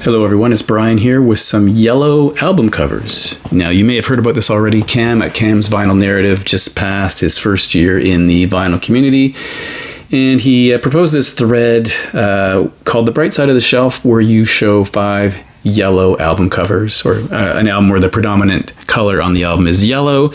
Hello everyone, it's Brian here with some Yellow album covers. Now you may have heard about this already. Cam at Cam's Vinyl Narrative just passed his first year in the vinyl community, and he proposed this thread called The Bright Side of the Shelf, where you show 5 yellow album covers, or an album where the predominant color on the album is yellow,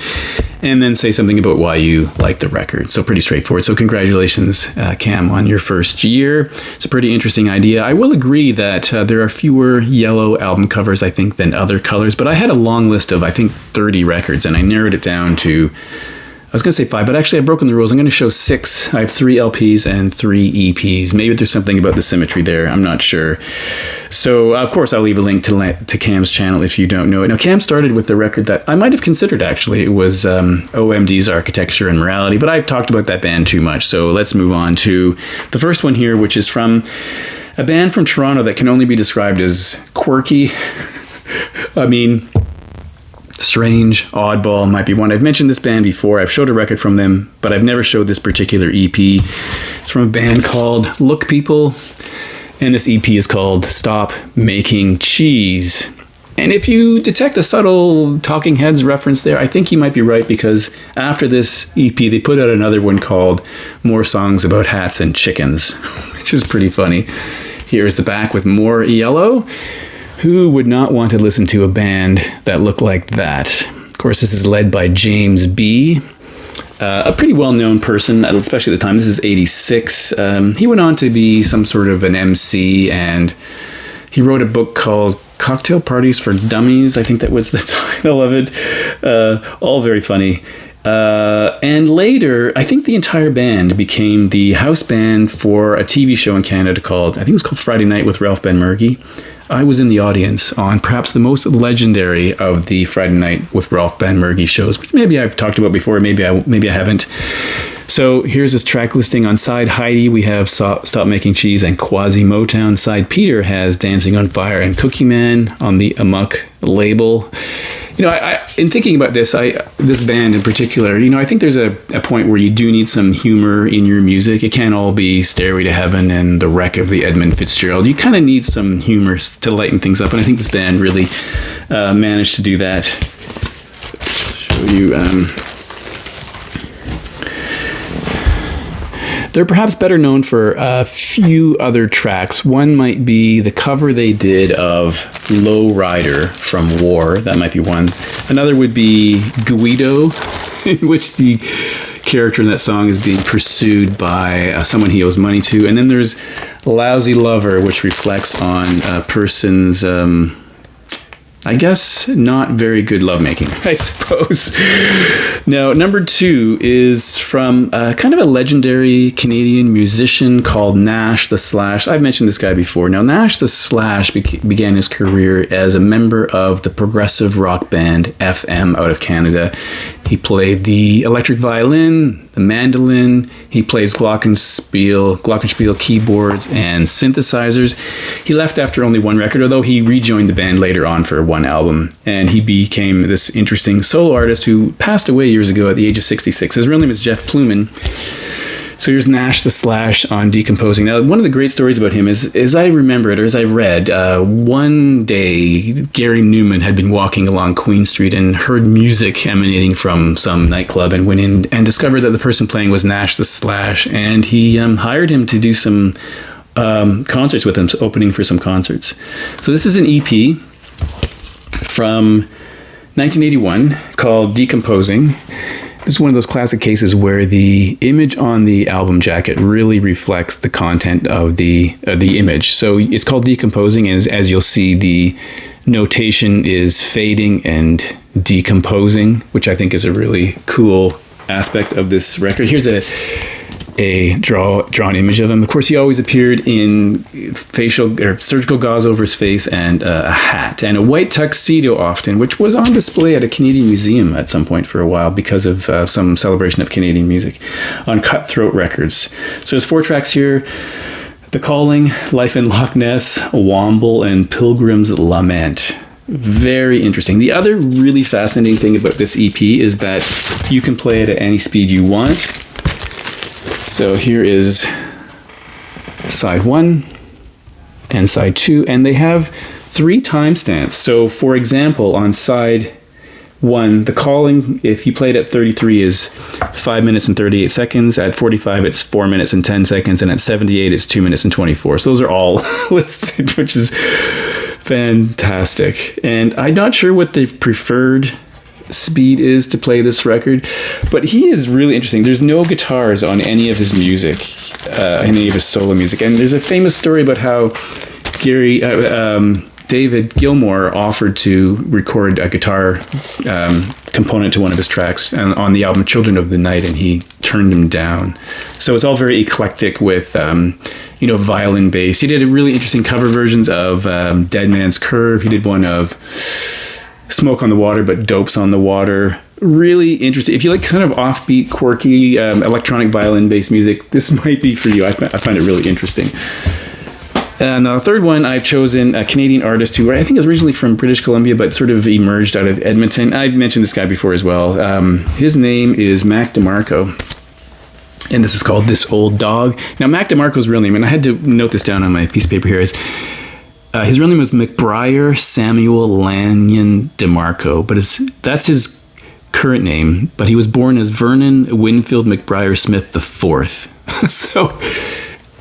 and then say something about why you like the record. So pretty straightforward. So congratulations, Cam, on your first year. It's a pretty interesting idea. I will agree that there are fewer yellow album covers, I think, than other colors, but I had a long list of, I think, 30 records, and I narrowed it down to, I was going to say 5, but actually I've broken the rules. I'm going to show 6. I have 3 LPs and 3 EPs. Maybe there's something about the symmetry there. I'm not sure. So, of course, I'll leave a link to Cam's channel if you don't know it. Now, Cam started with the record that I might have considered, actually. It was OMD's Architecture and Morality, but I've talked about that band too much. So let's move on to the first one here, which is from a band from Toronto that can only be described as quirky. I mean, strange, oddball might be one. I've mentioned this band before. I've showed a record from them, but I've never showed this particular EP. It's from a band called Look People, and this EP is called Stop Making Cheese. And if you detect a subtle Talking Heads reference there, I think you might be right, because after this EP, they put out another one called More Songs About Hats and Chickens, which is pretty funny. Here's the back with more yellow. Who would not want to listen to a band that looked like that? Of course, this is led by James B., a pretty well-known person, especially at the time. This is 86. He went on to be some sort of an MC, and he wrote a book called Cocktail Parties for Dummies. I think that was the title of it. All very funny. And later, I think the entire band became the house band for a TV show in Canada called, I think it was called Friday Night with Ralph Benmergui. I was in the audience on perhaps the most legendary of the Friday Night with Ralph Benmergui shows, which maybe I've talked about before, maybe I haven't. So here's this track listing. On side Heidi, we have Stop Making Cheese and Quasi Motown. Side Peter has Dancing on Fire and Cookie Man on the Amok label. You know, I in thinking about this band in particular, you know, I think there's a point where you do need some humor in your music. It can't all be Stairway to Heaven and The Wreck of the Edmund Fitzgerald. You kind of need some humor to lighten things up, and I think this band really managed to do that. I'll show you. They're perhaps better known for a few other tracks. One might be the cover they did of Low Rider from War. That might be one. Another would be Guido, in which the character in that song is being pursued by someone he owes money to. And then there's Lousy Lover, which reflects on a person's I guess not very good lovemaking, I suppose. Now, number 2 is from kind of a legendary Canadian musician called Nash the Slash. I've mentioned this guy before. Now, Nash the Slash began his career as a member of the progressive rock band FM out of Canada. He played the electric violin, the mandolin. He plays glockenspiel keyboards and synthesizers. He left after only one record, although he rejoined the band later on for one album. And he became this interesting solo artist who passed away years ago at the age of 66. His real name is Jeff Pluman. So here's Nash the Slash on Decomposing. Now, one of the great stories about him is, as I remember it, or as I read, one day Gary Newman had been walking along Queen Street and heard music emanating from some nightclub, and went in and discovered that the person playing was Nash the Slash, and he hired him to do some concerts with him, opening for some concerts. So this is an EP from 1981 called Decomposing. This is one of those classic cases where the image on the album jacket really reflects the content of the image. So it's called Decomposing, and as you'll see, the notation is fading and decomposing, which I think is a really cool aspect of this record. Here's a drawn image of him. Of course, he always appeared in facial or surgical gauze over his face and a hat and a white tuxedo often, which was on display at a Canadian museum at some point for a while because of some celebration of Canadian music on Cutthroat Records. So there's 4 tracks here: The Calling, Life in Loch Ness, Womble, and Pilgrim's Lament. Very interesting. The other really fascinating thing about this EP is that you can play it at any speed you want. So here is side 1 and side 2, and they have 3 timestamps. So, for example, on side 1, The Calling, if you played at 33, is 5 minutes and 38 seconds. At 45, it's 4 minutes and 10 seconds. And at 78, it's 2 minutes and 24. So those are all listed, which is fantastic. And I'm not sure what the preferred speed is to play this record, but he is really interesting. There's no guitars on any of his music, any of his solo music. And there's a famous story about how David Gilmour offered to record a guitar component to one of his tracks on the album Children of the Night, and he turned him down. So it's all very eclectic with, violin bass. He did a really interesting cover versions of Dead Man's Curve. He did one of Smoke on the Water, but Dopes on the Water. Really interesting. If you like kind of offbeat, quirky, electronic violin-based music, this might be for you. I find it really interesting. And the third one, I've chosen a Canadian artist who I think is originally from British Columbia, but sort of emerged out of Edmonton. I've mentioned this guy before as well. His name is Mac DeMarco, and this is called This Old Dog. Now, Mac DeMarco's real name, and I had to note this down on my piece of paper here, is his real name was McBriar Samuel Lanyon DeMarco, but that's his current name, but he was born as Vernon Winfield McBriar Smith IV. So,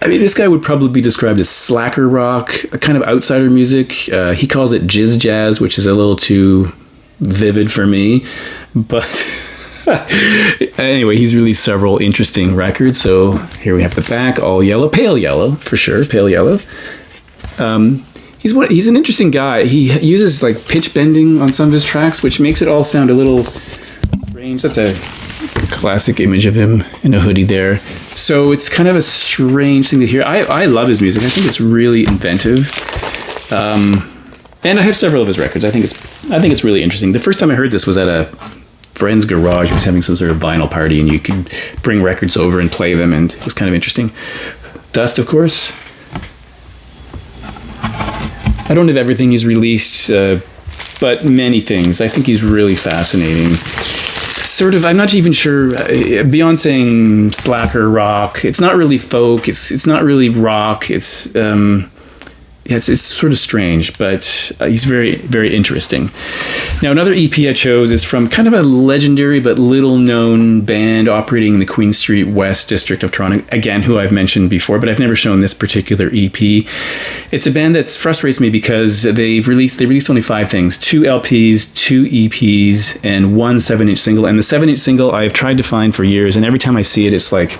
I mean, this guy would probably be described as slacker rock, a kind of outsider music. He calls it jizz jazz, which is a little too vivid for me. But anyway, he's released several interesting records. So here we have the back, all yellow, pale yellow, for sure, pale yellow. He's an interesting guy. He uses like pitch bending on some of his tracks, which makes it all sound a little strange. That's a classic image of him in a hoodie there. So it's kind of a strange thing to hear. I love his music. I think it's really inventive. And I have several of his records. I think it's really interesting. The first time I heard this was at a friend's garage. He was having some sort of vinyl party, and you could bring records over and play them, and it was kind of interesting. Dust, of course. I don't have everything he's released, but many things. I think he's really fascinating. Sort of, I'm not even sure, beyond saying slacker rock, it's not really folk, it's not really rock, it's sort of strange, but he's very, very interesting. Now, another EP I chose is from kind of a legendary but little known band operating in the Queen Street West district of Toronto, again, who I've mentioned before, but I've never shown this particular EP. It's a band that frustrates me because they released only 5 things: 2 LPs, 2 EPs, and 1 7-inch single. And the 7-inch single I've tried to find for years, and every time I see it, it's like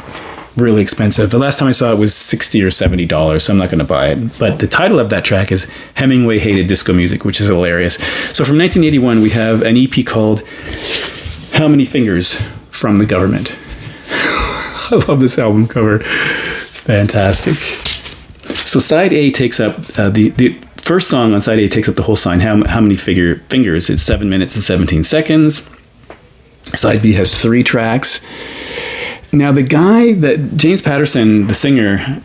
really expensive. The last time I saw it was $60 or $70, so I'm not going to buy it. But the title of that track is Hemingway Hated Disco Music, which is hilarious. So from 1981, we have an EP called How Many Fingers from the Government. I love this album cover. It's fantastic. So side A takes up, the first song on side A takes up the whole song, How Many Fingers. It's 7 minutes and 17 seconds. Side B has 3 tracks. Now, the guy that James Patterson, the singer,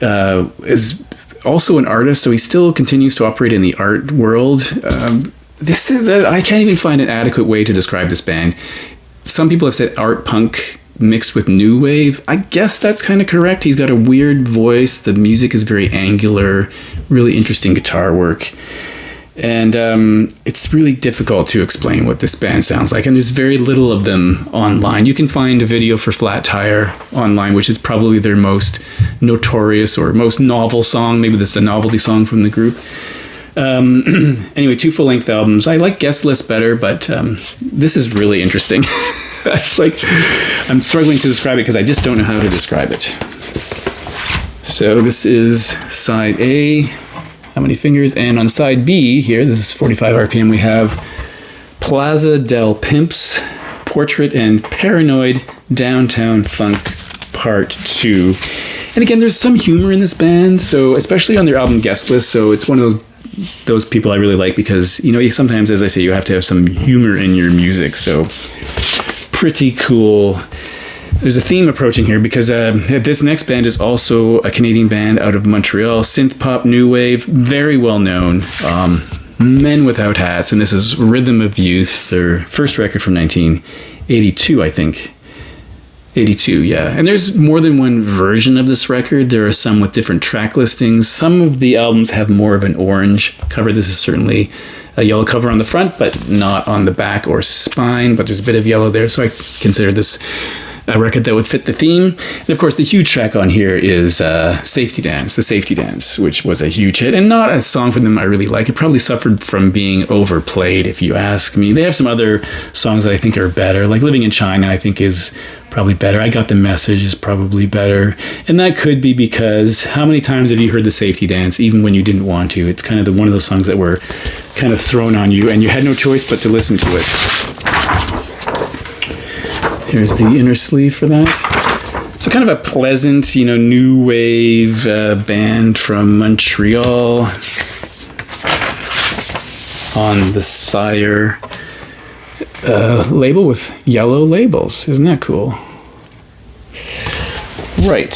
is also an artist, so he still continues to operate in the art world. I can't even find an adequate way to describe this band. Some people have said art punk mixed with new wave. I guess that's kind of correct. He's got a weird voice. The music is very angular, really interesting guitar work. And it's really difficult to explain what this band sounds like. And there's very little of them online. You can find a video for Flat Tire online, which is probably their most notorious or most novel song. Maybe this is a novelty song from the group. Anyway, 2 full-length albums. I like Guest List better, but this is really interesting. It's like I'm struggling to describe it because I just don't know how to describe it. So this is side A. How Many Fingers? And on side B here, this is 45 RPM, we have Plaza del Pimps, Portrait and Paranoid Downtown Funk Part 2. And again, there's some humor in this band, so especially on their album Guest List, so it's one of those people I really like because, sometimes, as I say, you have to have some humor in your music, so pretty cool. There's a theme approaching here because this next band is also a Canadian band out of Montreal, synth pop new wave, very well known, Men Without Hats, and this is Rhythm of Youth, their first record from 1982, I think. 82, yeah. And there's more than one version of this record. There are some with different track listings. Some of the albums have more of an orange cover. This is certainly a yellow cover on the front, but not on the back or spine, but there's a bit of yellow there. So I consider this a record that would fit the theme. And of course, the huge track on here is Safety Dance, The Safety Dance, which was a huge hit and not a song from them I really like. It probably suffered from being overplayed, if you ask me. They have some other songs that I think are better, like Living in China, I think is probably better. I Got the Message is probably better. And that could be because how many times have you heard The Safety Dance, even when you didn't want to? It's kind of one of those songs that were kind of thrown on you and you had no choice but to listen to it. Here's the inner sleeve for that. So kind of a pleasant, new wave band from Montreal on the Sire label with yellow labels. Isn't that cool? Right.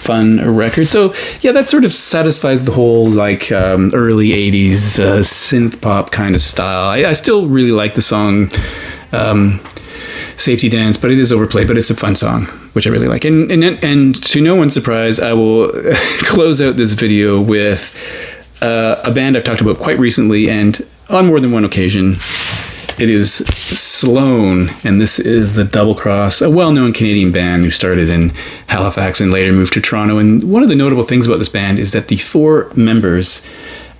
Fun record. So yeah, that sort of satisfies the whole early 80s synth pop kind of style. I still really like the song Safety Dance, but it is overplayed, but it's a fun song, which I really like. And to no one's surprise, I will close out this video with a band I've talked about quite recently and on more than one occasion. It is Sloan, and this is the Double Cross, a well-known Canadian band who started in Halifax and later moved to Toronto. And one of the notable things about this band is that the four members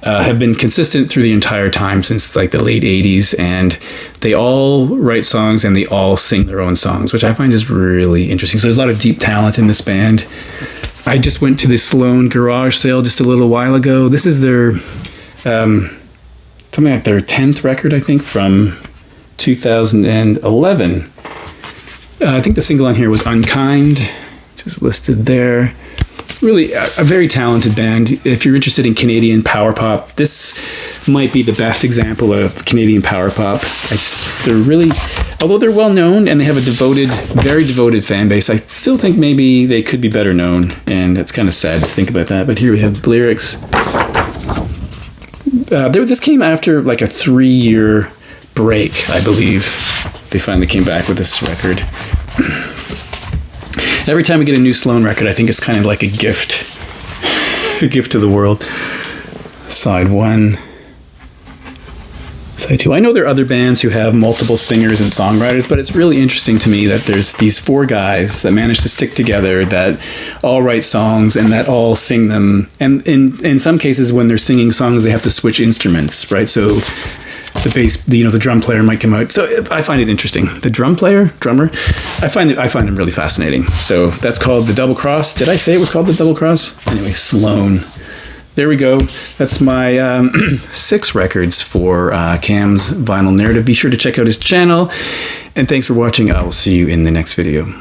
have been consistent through the entire time since the late 80s, and they all write songs and they all sing their own songs, which I find is really interesting. So there's a lot of deep talent in this band. I just went to the Sloan garage sale just a little while ago. This is their something like their 10th record, I think, from 2011. I think the single on here was Unkind, just listed there. Really a very talented band. If you're interested in Canadian power pop, this might be the best example of Canadian power pop. They're really, although they're well known and they have a very devoted fan base, I still think maybe they could be better known, and it's kind of sad to think about that. But here we have the lyrics. This came after a 3-year break, I believe. They finally came back with this record. Every time we get a new Sloan record, I think it's kind of like a gift to the world. Side 1, Side 2. I know there are other bands who have multiple singers and songwriters, but it's really interesting to me that there's these 4 guys that manage to stick together, that all write songs and that all sing them. And in some cases, when they're singing songs, they have to switch instruments, right? So the bass, the drum player might come out. So I find it interesting. The drummer, I find him really fascinating. So that's called the Double Cross. Did I say it was called the Double Cross? Anyway, Sloan. There we go. That's my 6 records for Cam's Vinyl Narrative. Be sure to check out his channel. And thanks for watching. I will see you in the next video.